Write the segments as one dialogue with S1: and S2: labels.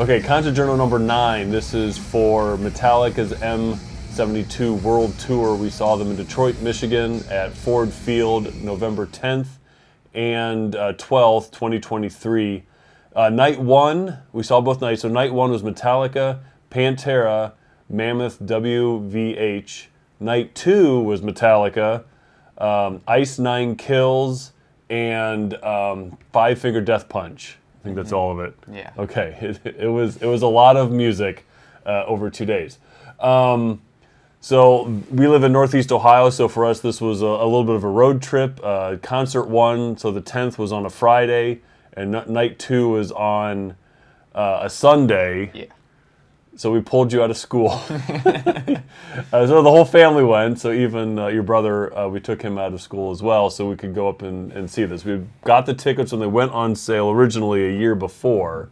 S1: Okay, concert journal number 9. This is for Metallica's M72 World Tour. We saw them in Detroit, Michigan at Ford Field November 10th and 12th, 2023. Night 1, we saw both nights. So night 1 was Metallica, Pantera, Mammoth, WVH. Night 2 was Metallica, Ice Nine Kills, and Five Finger Death Punch. I think that's all of it.
S2: Yeah.
S1: Okay. It was a lot of music over 2 days. So we live in Northeast Ohio, so for us this was a little bit of a road trip. Concert 1, so the 10th was on a Friday, and night 2 was on a Sunday.
S2: Yeah.
S1: So we pulled you out of school. So the whole family went. So even your brother, we took him out of school as well, so we could go up and see this. We got the tickets when they went on sale originally a year before.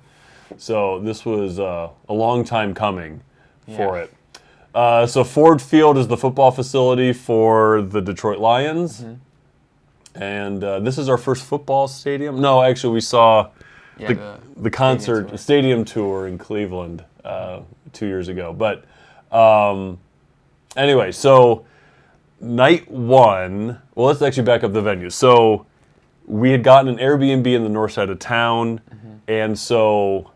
S1: So this was a long time coming for it. So Ford Field is the football facility for the Detroit Lions. Mm-hmm. And this is our first football stadium. No, actually we saw the concert stadium tour in Cleveland 2 years ago. But anyway, so night 1, well, let's actually back up the venue. So we had gotten an Airbnb in the north side of town, and so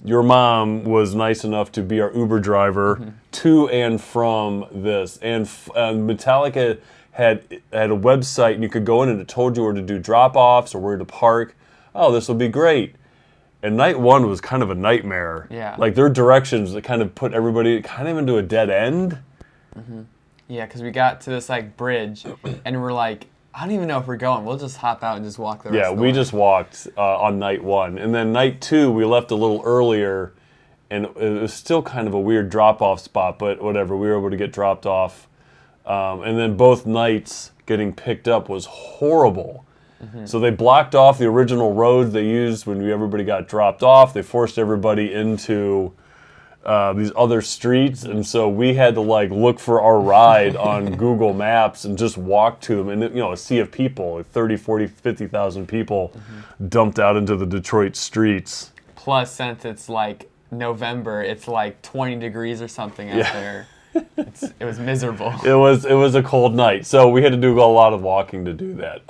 S1: your mom was nice enough to be our Uber driver to and from this. And Metallica had a website, and you could go in and it told you where to do drop-offs or where to park. Oh, this will be great. And night 1 was kind of a nightmare.
S2: Yeah.
S1: Like their directions that kind of put everybody kind of into a dead end.
S2: Mm-hmm. Yeah, because we got to this like bridge, and we're like, I don't even know if we're going. We'll just hop out and just walk the rest of the way.
S1: Yeah, we just walked on night 1. And then night 2, we left a little earlier, and it was still kind of a weird drop-off spot, but whatever. We were able to get dropped off. And then both nights getting picked up was horrible. Mm-hmm. So they blocked off the original roads they used when everybody got dropped off. They forced everybody into these other streets, and so we had to like look for our ride on Google Maps and just walk to them. And a sea of people, 30, 40, 50,000 people dumped out into the Detroit streets.
S2: Plus, since it's like November, it's like 20 degrees or something out there. It was miserable.
S1: It was a cold night, so we had to do a lot of walking to do that.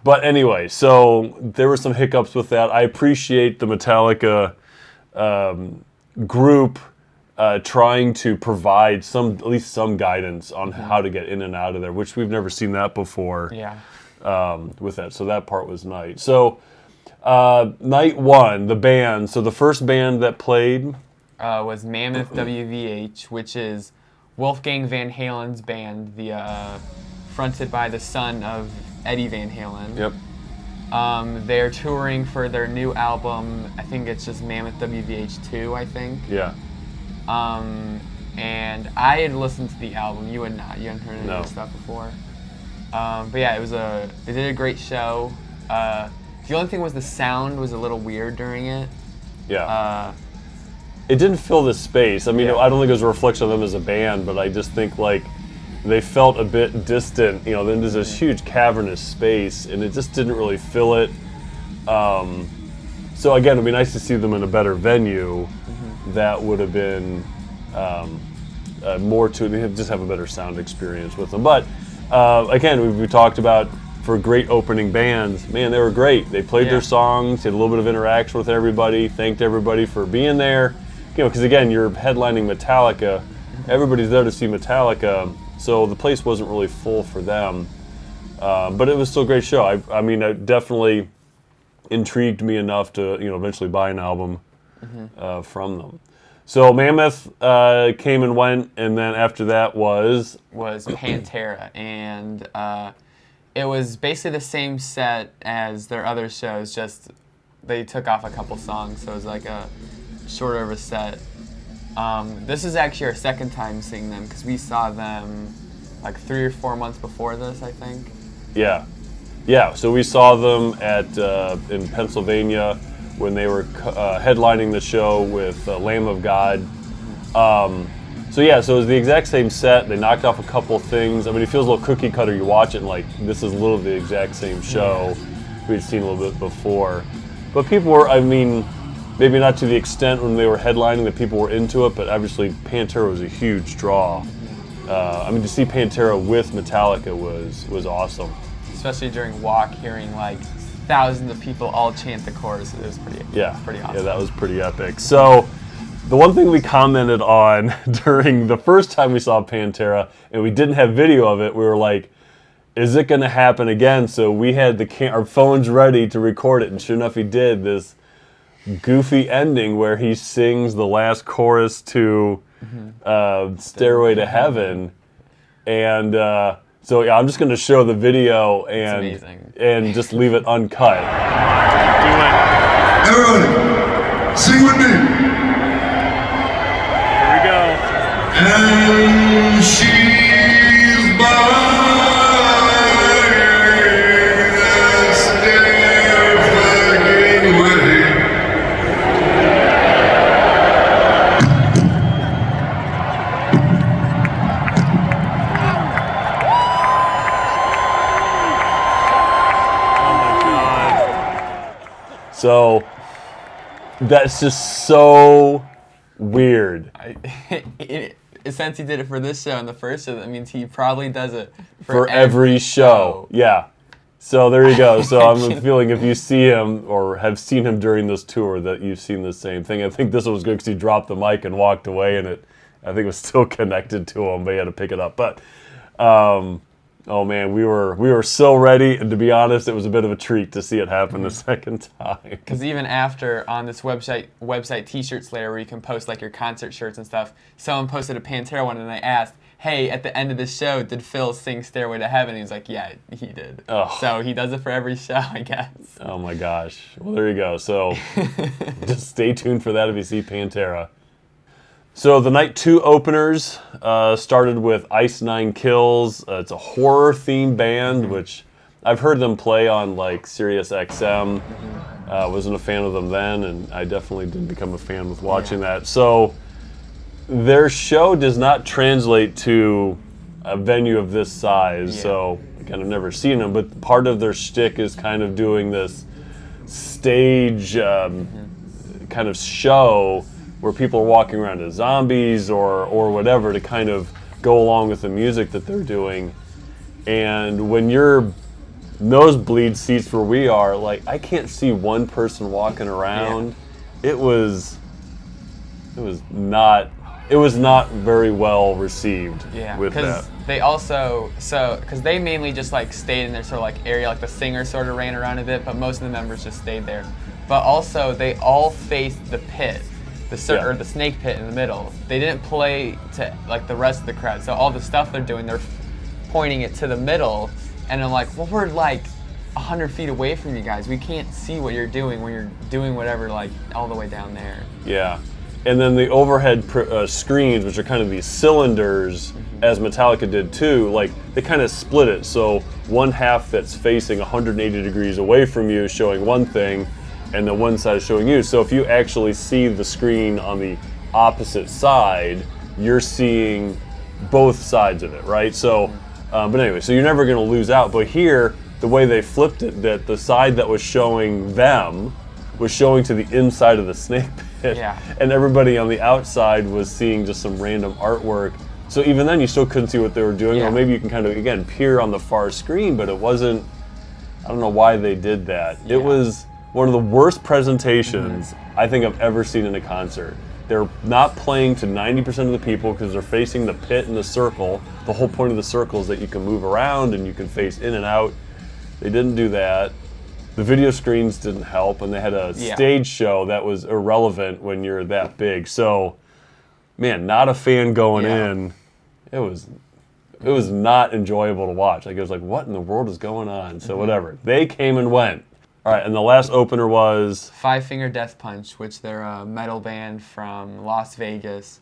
S1: But anyway, so there were some hiccups with that. I appreciate the Metallica group trying to provide at least some guidance on how to get in and out of there, which we've never seen that before.
S2: Yeah.
S1: With that, so that part was nice. So night 1, the band. So the first band that played
S2: was Mammoth WVH, which is Wolfgang Van Halen's band, fronted by the son of Eddie Van Halen.
S1: Yep.
S2: They're touring for their new album. I think it's just Mammoth WVH 2, I think.
S1: Yeah.
S2: And I had listened to the album. You had not. You hadn't heard any of the stuff before. But yeah, they did a great show. The only thing was the sound was a little weird during it.
S1: Yeah. It didn't fill the space. I mean, I don't think it was a reflection of them as a band, but I just think like they felt a bit distant. Then there's this huge cavernous space, and it just didn't really fill it. So again, it'd be nice to see them in a better venue. That would have been more to it. Just have a better sound experience with them. But again, we talked about for great opening bands. Man, they were great. They played their songs, had a little bit of interaction with everybody, thanked everybody for being there. Because again, you're headlining Metallica. Everybody's there to see Metallica. So the place wasn't really full for them, but it was still a great show. I mean, it definitely intrigued me enough to eventually buy an album from them. So Mammoth came and went, and then after that was
S2: Pantera, and it was basically the same set as their other shows. Just they took off a couple songs, so it was like a shorter of a set. This is actually our second time seeing them because we saw them like 3 or 4 months before this, I think.
S1: Yeah. So we saw them in Pennsylvania when they were headlining the show with Lamb of God. So it was the exact same set. They knocked off a couple things. I mean, it feels a little cookie cutter. You watch it and like this is literally the exact same show we'd seen a little bit before. But people were, maybe not to the extent when they were headlining that people were into it, but obviously Pantera was a huge draw. I mean, to see Pantera with Metallica was awesome.
S2: Especially during Walk, hearing like thousands of people all chant the chorus. It was pretty awesome.
S1: Yeah, that was pretty epic. So the one thing we commented on during the first time we saw Pantera, and we didn't have video of it, we were like, is it going to happen again? So we had our phones ready to record it, and sure enough, he did this goofy ending where he sings the last chorus to Stairway to Heaven. And so yeah, I'm just going to show the video and just leave it uncut.
S3: Everyone, sing with me.
S1: Here we go.
S3: And she's by the stair fucking way.
S1: So that's just so weird.
S2: Since he did it for this show and the first show, that means he probably does it
S1: For every show. Yeah. So there you go. So I'm feeling if you see him or have seen him during this tour that you've seen the same thing. I think this one was good because he dropped the mic and walked away, and I think it was still connected to him, but he had to pick it up. But oh man, we were so ready, and to be honest, it was a bit of a treat to see it happen the second time.
S2: Because even after on this website T-shirt Slayer, where you can post like your concert shirts and stuff, someone posted a Pantera one, and I asked, "Hey, at the end of the show, did Phil sing Stairway to Heaven?" And he was like, "Yeah, he did."
S1: Oh.
S2: So he does it for every show, I guess.
S1: Oh my gosh. Well, there you go. So just stay tuned for that if you see Pantera. So the night 2 openers started with Ice Nine Kills. It's a horror-themed band, which I've heard them play on like Sirius XM. Wasn't a fan of them then, and I definitely didn't become a fan with watching that. So their show does not translate to a venue of this size. So again, I've never seen them, but part of their shtick is kind of doing this stage kind of show where people are walking around as zombies or whatever to kind of go along with the music that they're doing. And when you're nosebleed seats where we are, like I can't see one person walking around. Yeah. It was not very well received.
S2: Yeah,
S1: with that.
S2: Because they also because they mainly just like stayed in their sort of like area, like the singer sort of ran around a bit, but most of the members just stayed there. But also they all faced the pit. Or the snake pit in the middle. They didn't play to like the rest of the crowd. So all the stuff they're doing, they're pointing it to the middle. And I'm like, well, we're like 100 feet away from you guys. We can't see what you're doing when you're doing whatever, like all the way down there.
S1: Yeah. And then the overhead screens, which are kind of these cylinders, as Metallica did too, like they kind of split it. So one half that's facing 180 degrees away from you, showing one thing, and the one side is showing you. So if you actually see the screen on the opposite side, you're seeing both sides of it, right? So, but anyway, so you're never going to lose out. But here, the way they flipped it, that the side that was showing them was showing to the inside of the snake pit, and everybody on the outside was seeing just some random artwork. So even then, you still couldn't see what they were doing. Or maybe you can kind of, again, peer on the far screen, but it wasn't, I don't know why they did that. It was one of the worst presentations I think I've ever seen in a concert. They're not playing to 90% of the people because they're facing the pit and the circle. The whole point of the circle is that you can move around and you can face in and out. They didn't do that. The video screens didn't help, and they had a stage show that was irrelevant when you're that big. So, man, not a fan going in. It was not enjoyable to watch. Like, it was like, what in the world is going on? So whatever. They came and went. All right, and the last opener was
S2: Five Finger Death Punch, which they're a metal band from Las Vegas,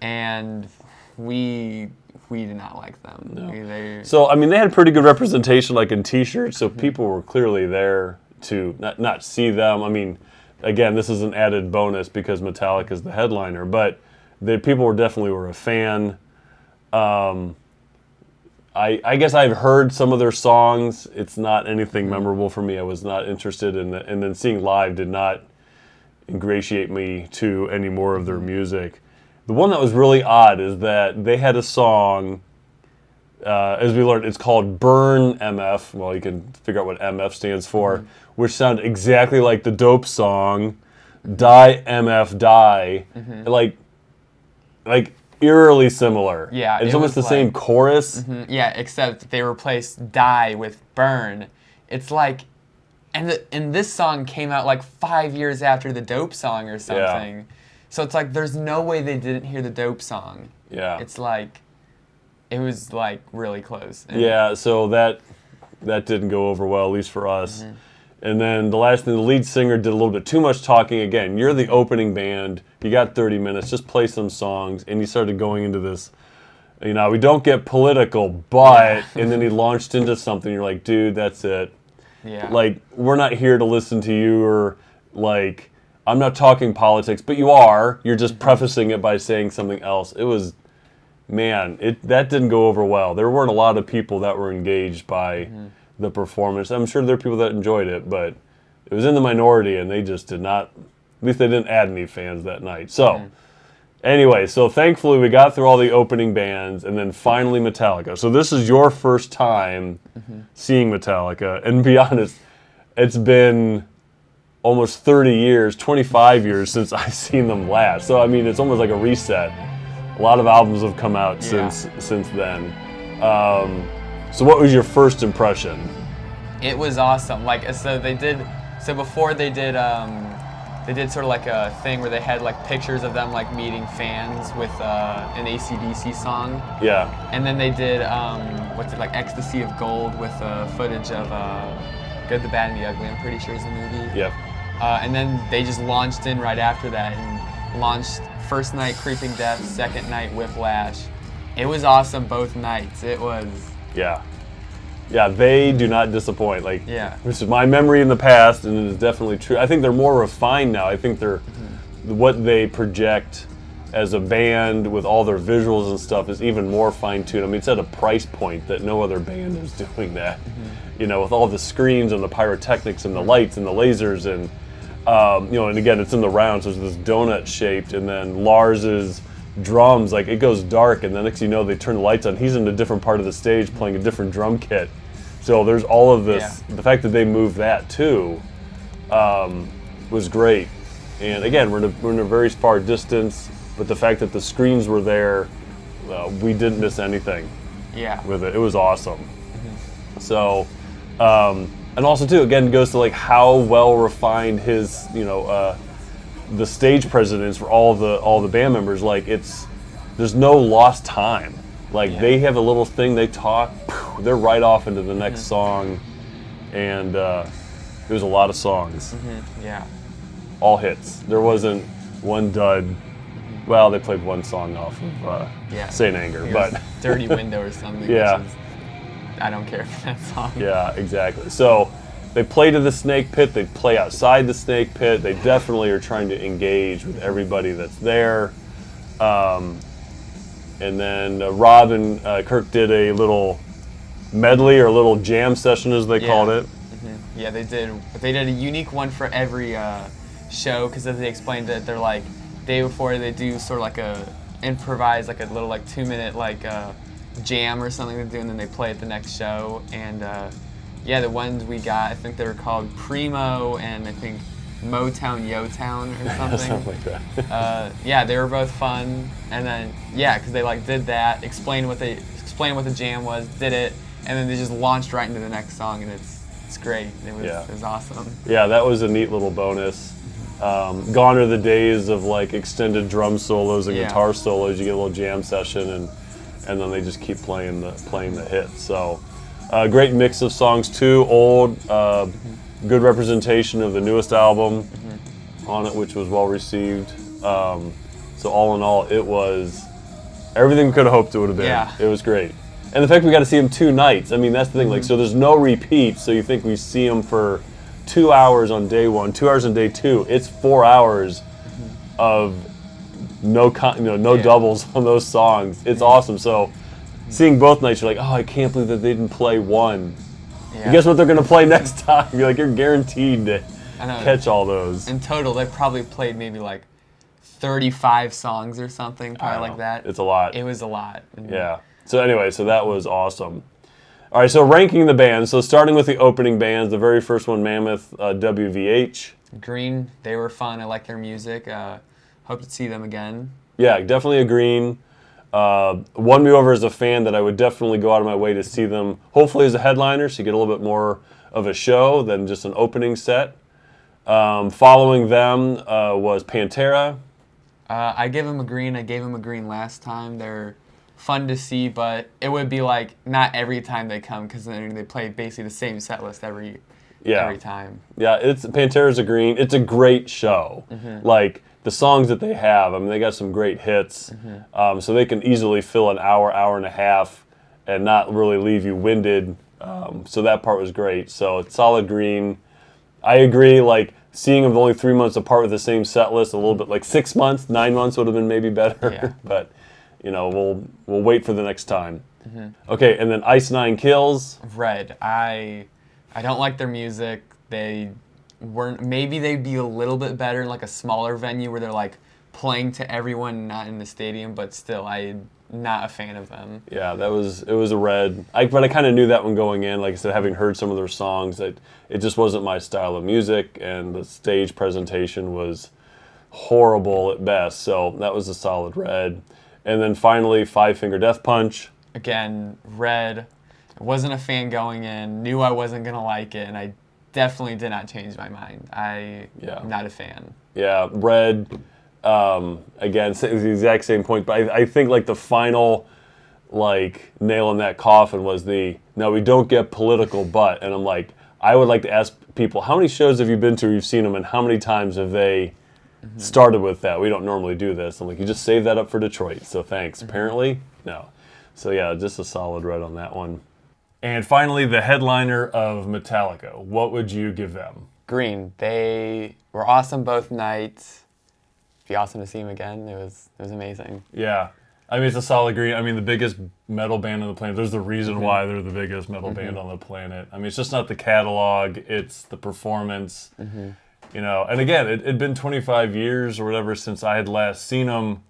S2: and we did not like them.
S1: No. So I mean, they had pretty good representation, like in T-shirts. So people were clearly there to not see them. I mean, again, this is an added bonus because Metallica is the headliner, but the people definitely were a fan. I guess I've heard some of their songs. It's not anything memorable for me. I was not interested in it. And then seeing live did not ingratiate me to any more of their music. The one that was really odd is that they had a song, as we learned, it's called Burn MF. Well, you can figure out what MF stands for, which sounded exactly like the Dope song, Die MF Die. Like eerily similar.
S2: Yeah,
S1: it's
S2: it
S1: almost the
S2: was
S1: same
S2: like-
S1: chorus.
S2: Yeah, except they replaced Die with Burn. It's like, and this song came out like 5 years after the Dope song or something. So it's like there's no way they didn't hear the Dope song.
S1: Yeah.
S2: It's like, it was like really close. And
S1: Yeah, so that didn't go over well, at least for us. And then the last thing, the lead singer did a little bit too much talking. Again, you're the opening band. You got 30 minutes. Just play some songs. And he started going into this, we don't get political, but, and then he launched into something. You're like, dude, that's it.
S2: Yeah.
S1: Like, we're not here to listen to you, or like, I'm not talking politics, but you are. You're just prefacing it by saying something else. It was, man, that didn't go over well. There weren't a lot of people that were engaged by the performance. I'm sure there are people that enjoyed it, but it was in the minority, and they just did not, at least they didn't add any fans that night. So, anyway, so thankfully we got through all the opening bands, and then finally Metallica. So this is your first time seeing Metallica, and to be honest, it's been almost 30 years, 25 years since I've seen them last. So, I mean, it's almost like a reset. A lot of albums have come out since then. So what was your first impression?
S2: It was awesome. Like, so before they did sort of like a thing where they had like pictures of them like meeting fans with an AC/DC song.
S1: Yeah.
S2: And then they did like Ecstasy of Gold with footage of Good, the Bad, and the Ugly. I'm pretty sure is the movie.
S1: Yep.
S2: And then they just launched in right after that and launched first night Creeping Death, second night Whiplash. It was awesome both nights. It was.
S1: Yeah. Yeah, they do not disappoint. Like,
S2: Yeah.
S1: this is my memory in the past, and it is definitely true. I think they're more refined now. I think they're what they project as a band with all their visuals and stuff is even more fine-tuned. I mean, it's at a price point that no other band is doing that. With all the screens and the pyrotechnics and the lights and the lasers and, and again, it's in the round, so it's this donut shaped, and then Lars's drums, like it goes dark, and then next thing you know, they turn the lights on. He's in a different part of the stage playing a different drum kit. So there's all of this.
S2: Yeah.
S1: The fact that they moved that too was great. And again, we're in a very far distance, but the fact that the screens were there, we didn't miss anything
S2: Yeah.
S1: with it. It was awesome. So, and also too, again, goes to like how well refined his, the stage presence for all the band members. Like there's no lost time. Like they have a little thing, they talk, they're right off into the next song, and there's a lot of songs,
S2: Yeah.
S1: all hits. There wasn't one dud. Well, they played one song off of Saint Anger,
S2: It
S1: but
S2: was Dirty Window or something.
S1: Yeah.
S2: Which is, I don't care for that song.
S1: yeah, exactly. So they play to the Snake Pit, they play outside the Snake Pit. They definitely are trying to engage with everybody that's there. And then Rob and Kirk did a little medley or a little jam session, as they called it.
S2: Yeah, they did a unique one for every show, because as they explained it, they're like day before they do sort of like a improvise, like a little like 2-minute like jam or something they do, and then they play at the next show. And the ones we got, I think they were called Primo and I think Motown Yo-Town or something.
S1: Something like that.
S2: They were both fun. And then because they like did that, explained what the jam was, did it, and then they just launched right into the next song, and it's great. It was awesome.
S1: Yeah, that was a neat little bonus. Gone are the days of like extended drum solos and guitar solos. You get a little jam session, and then they just keep playing the hits. So great mix of songs too. Old, good representation of the newest album on it, which was well received. So all in all, it was everything we could have hoped it would have been.
S2: Yeah.
S1: It was great. And the fact we got to see him 2 nights, I mean, that's the thing. Like, so there's no repeat. So you think we see him for 2 hours on day 1, 2 hours on day 2. It's 4 hours of no doubles on those songs. It's awesome. So seeing both nights, you're like, oh, I can't believe that they didn't play one.
S2: Yeah.
S1: And guess what they're going to play next time? You're like, you're guaranteed
S2: I know.
S1: catch all those.
S2: In total, they probably played maybe like 35 songs or something,
S1: I
S2: probably
S1: don't
S2: like
S1: know.
S2: that.
S1: It's a lot.
S2: It was a lot. And
S1: Yeah. So anyway, so that was awesome. All right, so ranking the bands. So starting with the opening bands, the very first one, Mammoth, WVH.
S2: Green, they were fun. I like their music. Hope to see them again.
S1: Yeah, definitely a Green. Won me over as a fan that I would definitely go out of my way to see them, hopefully as a headliner, so you get a little bit more of a show than just an opening set. Following them was Pantera.
S2: I give them a Green. I gave them a Green last time. They're fun to see, but it would be like not every time they come because they play basically the same set list every time.
S1: Yeah, Pantera's a Green. It's a great show. Like the songs that they have, I mean, they got some great hits. So they can easily fill an hour, hour and a half, and not really leave you winded. So that part was great. So it's solid Green. I agree. Like seeing them only 3 months apart with the same set list, a little bit like 6 months, 9 months would have been maybe better.
S2: Yeah.
S1: But we'll wait for the next time. Okay, and then Ice Nine Kills.
S2: Red. I don't like their music. They weren't. Maybe they'd be a little bit better in like a smaller venue where they're like playing to everyone, not in the stadium. But still, I'm not a fan of them.
S1: Yeah, it was a red. But I kind of knew that one going in. Like I said, having heard some of their songs, that it just wasn't my style of music, and the stage presentation was horrible at best. So that was a solid red. And then finally, Five Finger Death Punch.
S2: Again, red. I wasn't a fan going in. Knew I wasn't gonna like it, and I definitely did not change my mind. I'm not a fan.
S1: Yeah, red. Again, it's the exact same point, but I think like the final nail in that coffin was no, we don't get political, but, and I'm like, I would like to ask people, how many shows have you been to, you've seen them, and how many times have they started with that? We don't normally do this. I'm like, you just save that up for Detroit, so thanks. Apparently, no. So yeah, just a solid red on that one. And finally, the headliner of Metallica. What would you give them?
S2: Green. They were awesome both nights. Be awesome to see them again. It was amazing.
S1: Yeah. I mean, it's a solid Green. I mean, the biggest metal band on the planet. There's the reason why they're the biggest metal band on the planet. I mean, it's just not the catalog. It's the performance. And again, it'd been 25 years or whatever since I had last seen them.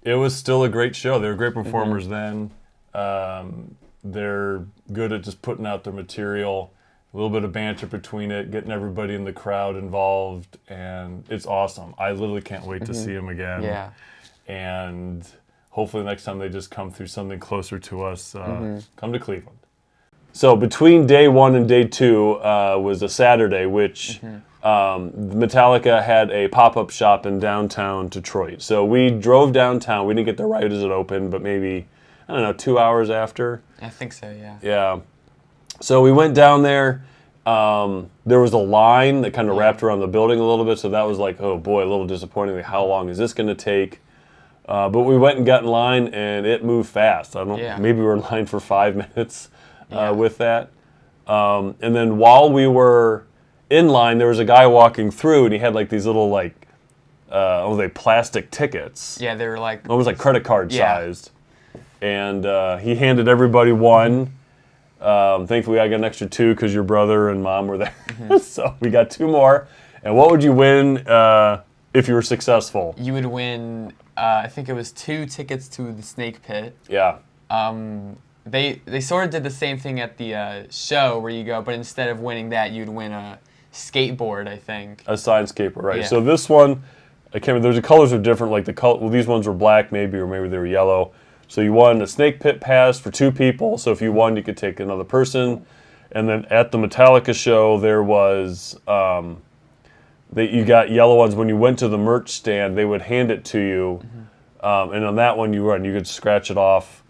S1: It was still a great show. They were great performers then. They're good at just putting out their material. A little bit of banter between it, getting everybody in the crowd involved, and it's awesome. I literally can't wait to see them again.
S2: Yeah.
S1: And hopefully next time they just come through something closer to us, come to Cleveland. So between day one and day two was a Saturday, which Metallica had a pop-up shop in downtown Detroit. So we drove downtown. We didn't get there right as it opened, but maybe, 2 hours after.
S2: I think so, yeah.
S1: Yeah. So we went down there. There was a line that kind of wrapped around the building a little bit, so that was like, oh boy, a little disappointing. Like, how long is this going to take? But we went and got in line, and it moved fast. Maybe we were in line for 5 minutes with that. And then while we were in line, there was a guy walking through, and he had like these little plastic tickets.
S2: Yeah, they were like
S1: almost like credit card sized. And he handed everybody one. Thankfully, I got an extra 2 because your brother and mom were there. So we got 2 more. And what would you win if you were successful?
S2: You would win, I think it was 2 tickets to the Snake Pit.
S1: Yeah.
S2: They sort of did the same thing at the show where you go, but instead of winning that, you'd win a skateboard, I think.
S1: A signed skateboard, right.
S2: Yeah.
S1: So this one, I can't remember, the colors are different. Like these ones were black maybe, or maybe they were yellow. So you won a Snake Pit pass for 2 people. So if you won, you could take another person. And then at the Metallica show, there was you got yellow ones. When you went to the merch stand, they would hand it to you. And on that one, you could scratch it off.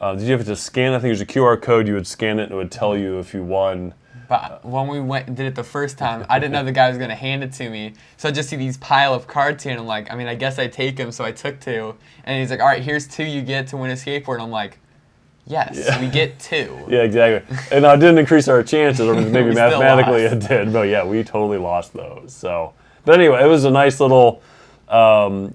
S1: Did you have to scan? I think it was a QR code. You would scan it, and it would tell you if you won.
S2: But when we went and did it the first time, I didn't know the guy was going to hand it to me. So I just see these pile of cards here, and I'm like, I guess I take them. So I took 2. And he's like, all right, here's 2 you get to win a skateboard. And I'm like, yes, we get 2.
S1: Yeah, exactly. And it didn't increase our chances, or maybe
S2: We still
S1: mathematically
S2: lost.
S1: it did. But yeah, we totally lost those. So, but anyway, it was a nice little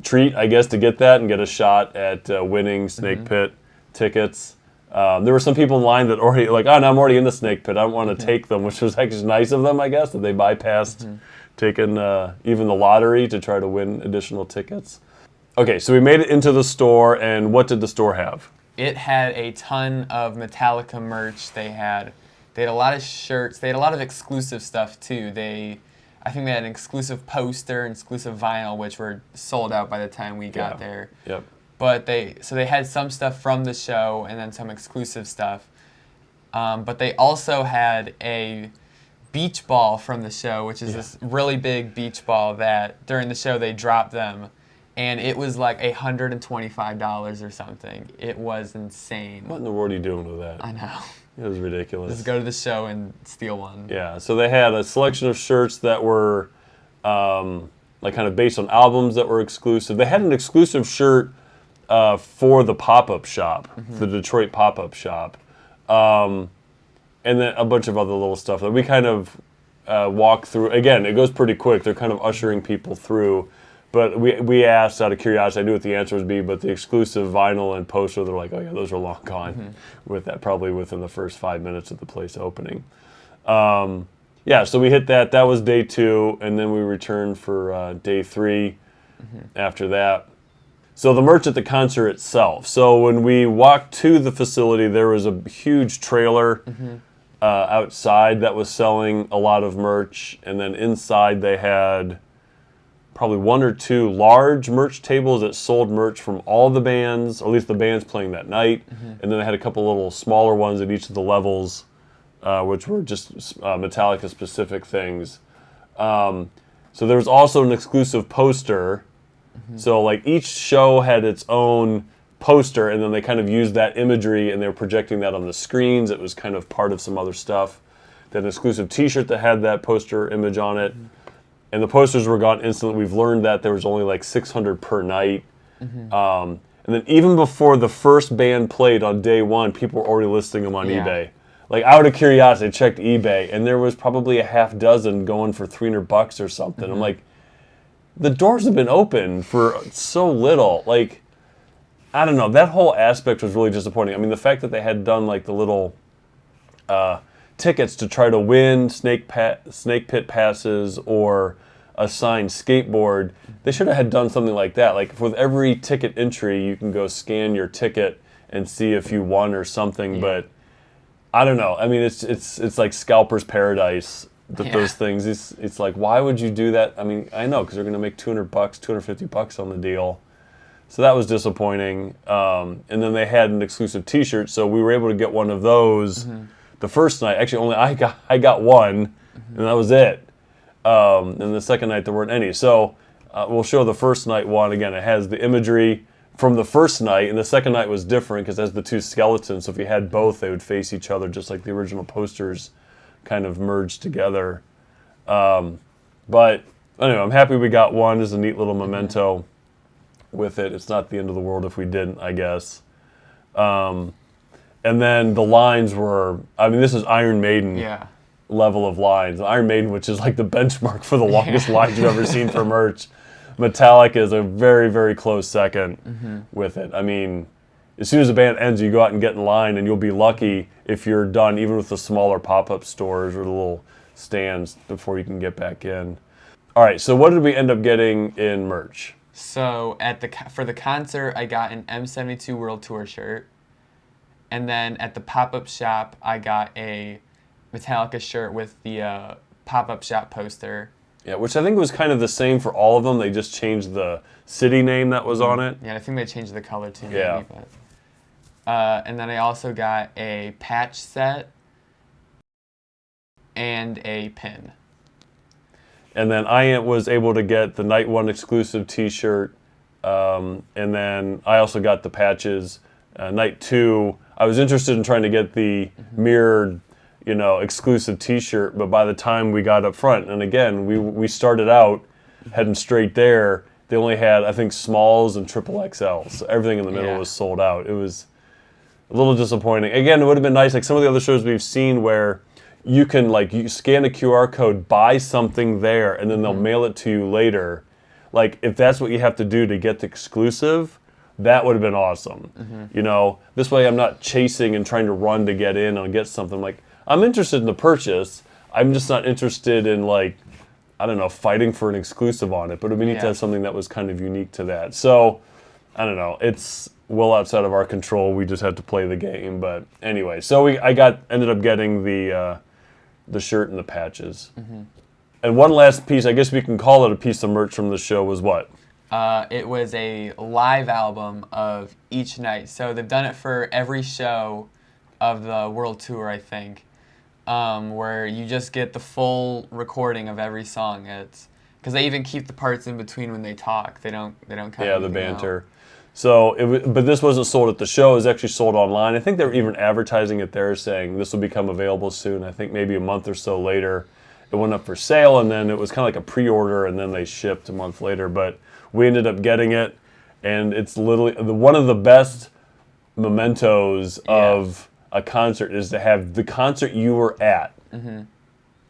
S1: treat, I guess, to get that and get a shot at winning Snake Pit tickets. There were some people in line that already like, oh, no, I'm already in the snake pit. I don't want to take them, which was actually nice of them, I guess, that they bypassed taking even the lottery to try to win additional tickets. Okay, so we made it into the store, and what did the store have?
S2: It had a ton of Metallica merch. They had a lot of shirts. They had a lot of exclusive stuff too. I think they had an exclusive poster, exclusive vinyl, which were sold out by the time we got there.
S1: Yep.
S2: But they had some stuff from the show and then some exclusive stuff. But they also had a beach ball from the show, which is this really big beach ball that during the show they dropped them. And it was like $125 or something. It was insane.
S1: What in the world are you doing with that?
S2: I know.
S1: It was ridiculous.
S2: Just go to the show and steal one.
S1: Yeah, so they had a selection of shirts that were like kind of based on albums that were exclusive. They had an exclusive shirt for the pop-up shop, the Detroit pop-up shop. And then a bunch of other little stuff that we kind of walk through. Again, it goes pretty quick. They're kind of ushering people through. But we asked out of curiosity. I knew what the answer would be, but the exclusive vinyl and poster, they're like, oh yeah, those are long gone. With that, probably within the first 5 minutes of the place opening. Yeah, so we hit that. That was day 2, and then we returned for day 3 after that. So the merch at the concert itself. So when we walked to the facility, there was a huge trailer outside that was selling a lot of merch, and then inside they had probably 1 or 2 large merch tables that sold merch from all the bands, or at least the bands playing that night. And then they had a couple little smaller ones at each of the levels, which were just Metallica specific things. So there was also an exclusive poster. So like each show had its own poster, and then they kind of used that imagery and they were projecting that on the screens. It was kind of part of some other stuff. They had an exclusive t-shirt that had that poster image on it. And the posters were gone instantly. We've learned that there was only like 600 per night. And then even before the first band played on day 1, people were already listing them on eBay. Like out of curiosity, I checked eBay, and there was probably a half dozen going for $300 or something. I'm like, the doors have been open for so little. Like, I don't know. That whole aspect was really disappointing. I mean, the fact that they had done like the little tickets to try to win snake pit passes or a signed skateboard, they should have had done something like that. Like with every ticket entry, you can go scan your ticket and see if you won or something. But I don't know. I mean, it's like scalper's paradise. Those things. It's like, why would you do that? I mean, I know because they're going to make $200, $250 on the deal. So that was disappointing. And then they had an exclusive T-shirt, so we were able to get one of those. The first night, actually, only I got one, and that was it. And the second night there weren't any. So we'll show the first night one again. It has the imagery from the first night, and the second night was different because it has the 2 skeletons. So if you had both, they would face each other, just like the original posters kind of merged together. But anyway, I'm happy we got one. It's a neat little memento with it. It's not the end of the world if we didn't, I guess. And then the lines were, I mean, this is Iron Maiden level of lines. Iron Maiden, which is like the benchmark for the longest lines you've ever seen for merch. Metallica is a very, very close second with it. I mean, as soon as the band ends, you go out and get in line, and you'll be lucky if you're done, even with the smaller pop-up stores or the little stands before you can get back in. All right, so what did we end up getting in merch?
S2: So for the concert, I got an M72 World Tour shirt. And then at the pop-up shop, I got a Metallica shirt with the pop-up shop poster.
S1: Yeah, which I think was kind of the same for all of them. They just changed the city name that was on it.
S2: Yeah, I think they changed the color too. Maybe,
S1: Yeah.
S2: but, and then I also got a patch set and a pin.
S1: And then I was able to get the Night 1 exclusive T-shirt. And then I also got the patches. Night 2, I was interested in trying to get the mirrored, exclusive T-shirt, but by the time we got up front, and again, we started out heading straight there, they only had, I think, smalls and triple XLs. So everything in the middle was sold out. It was a little disappointing. Again, it would have been nice, like some of the other shows we've seen where you can, you scan a QR code, buy something there, and then they'll mail it to you later. Like, if that's what you have to do to get the exclusive, that would have been awesome. You know, this way I'm not chasing and trying to run to get in and get something. Like, I'm interested in the purchase. I'm just not interested in, like, I don't know, fighting for an exclusive on it. But we need to have something that was kind of unique to that. So, I don't know. It's well outside of our control. We just had to play the game. But anyway, so ended up getting the shirt and the patches. And one last piece, I guess we can call it a piece of merch from the show, was what?
S2: It was a live album of each night. So they've done it for every show of the World Tour, I think, where you just get the full recording of every song. It's because they even keep the parts in between when they talk. They don't cut.
S1: Yeah, the banter. Out. So, but this wasn't sold at the show. It was actually sold online. I think they were even advertising it there, saying this will become available soon. I think maybe a month or so later, it went up for sale, and then it was kind of like a pre-order, and then they shipped a month later. But we ended up getting it, and it's literally one of the best mementos of a concert is to have the concert you were at,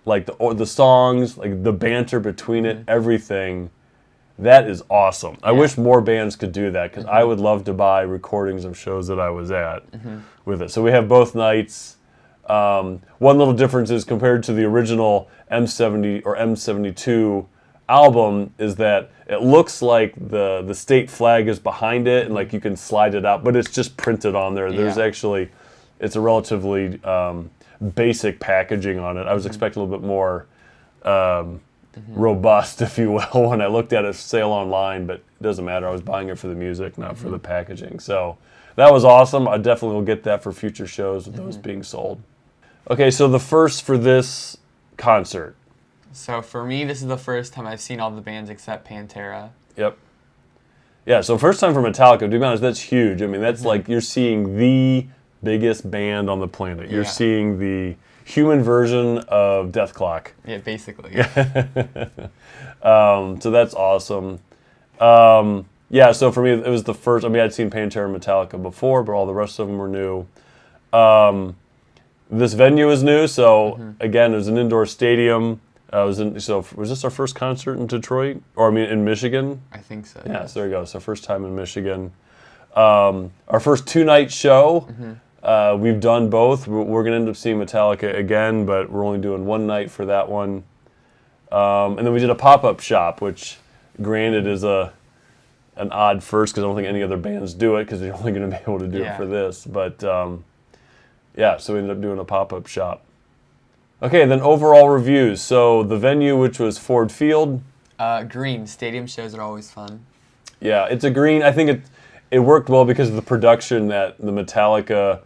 S1: like the songs, like the banter between it, everything. That is awesome. I wish more bands could do that, because I would love to buy recordings of shows that I was at with it. So we have both nights. One little difference is compared to the original M70 or M72 album is that it looks like the state flag is behind it, and like you can slide it out, but it's just printed on there. There's actually, it's a relatively basic packaging on it. I was expecting a little bit more robust, if you will, when I looked at it sale online, but it doesn't matter. I was buying it for the music, not for the packaging. So that was awesome. I definitely will get that for future shows with those being sold. Okay, so the first for this concert.
S2: So for me, this is the first time I've seen all the bands except Pantera.
S1: Yep. Yeah, so first time for Metallica, to be honest, that's huge. I mean, that's like you're seeing the biggest band on the planet. You're seeing the human version of Death Clock.
S2: Yeah, basically.
S1: So that's awesome. Yeah, so for me, it was the first. I mean, I'd seen Pantera and Metallica before, but all the rest of them were new. This venue is new, so again, it was an indoor stadium. Was this our first concert in Detroit? Or, I mean, in Michigan?
S2: I think so.
S1: Yeah, so there you go. So first time in Michigan. Our first two-night show. We've done both. We're going to end up seeing Metallica again, but we're only doing one night for that one. And then we did a pop-up shop, which, granted, is an odd first because I don't think any other bands do it because they're only going to be able to do it for this. But, yeah, so we ended up doing a pop-up shop. Okay, then overall reviews. So the venue, which was Ford Field.
S2: Green. Stadium shows are always fun.
S1: Yeah, it's a green. I think it worked well because of the production that the Metallica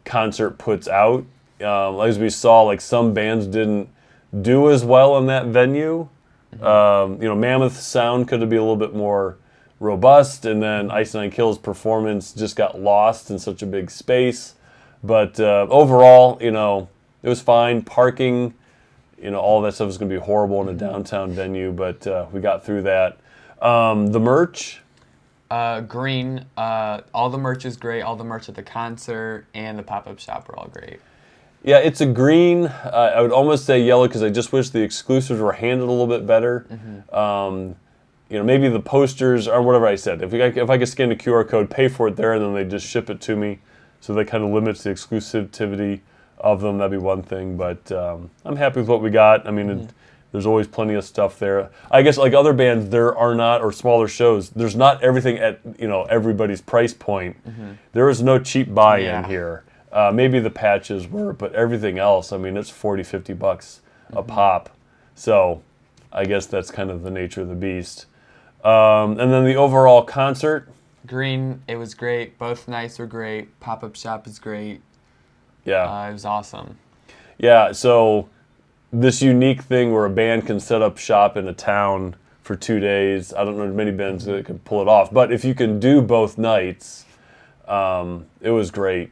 S1: concert puts out. As we saw, like some bands didn't do as well in that venue. Mammoth sound could be a little bit more robust, and then Ice Nine Kills' performance just got lost in such a big space. But overall, it was fine. Parking, all that stuff was going to be horrible in a downtown venue, but we got through that. The merch?
S2: Green. All the merch is great. All the merch at the concert and the pop-up shop are all great.
S1: Yeah, it's a green. I would almost say yellow because I just wish the exclusives were handled a little bit better. Maybe the posters or whatever I said. If I could scan a QR code, pay for it there, and then they just ship it to me, so that kind of limits the exclusivity of them, that'd be one thing. But I'm happy with what we got. I mean, there's always plenty of stuff there. I guess like other bands, there are not, or smaller shows, there's not everything at everybody's price point. There is no cheap buy-in here. Maybe the patches were, but everything else, I mean, it's $40-$50 a pop. So I guess that's kind of the nature of the beast. And then the overall concert.
S2: Green, it was great. Both nights were great. Pop-up shop is great.
S1: Yeah.
S2: It was awesome.
S1: Yeah, so this unique thing where a band can set up shop in a town for 2 days. I don't know many bands that can pull it off, but if you can do both nights, it was great.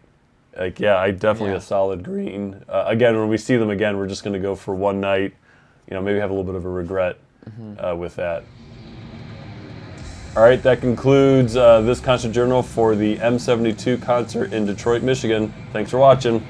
S1: Like, I definitely a solid green. Again, when we see them again, we're just going to go for one night. Maybe have a little bit of a regret with that. All right, that concludes this concert journal for the M72 concert in Detroit, Michigan. Thanks for watching.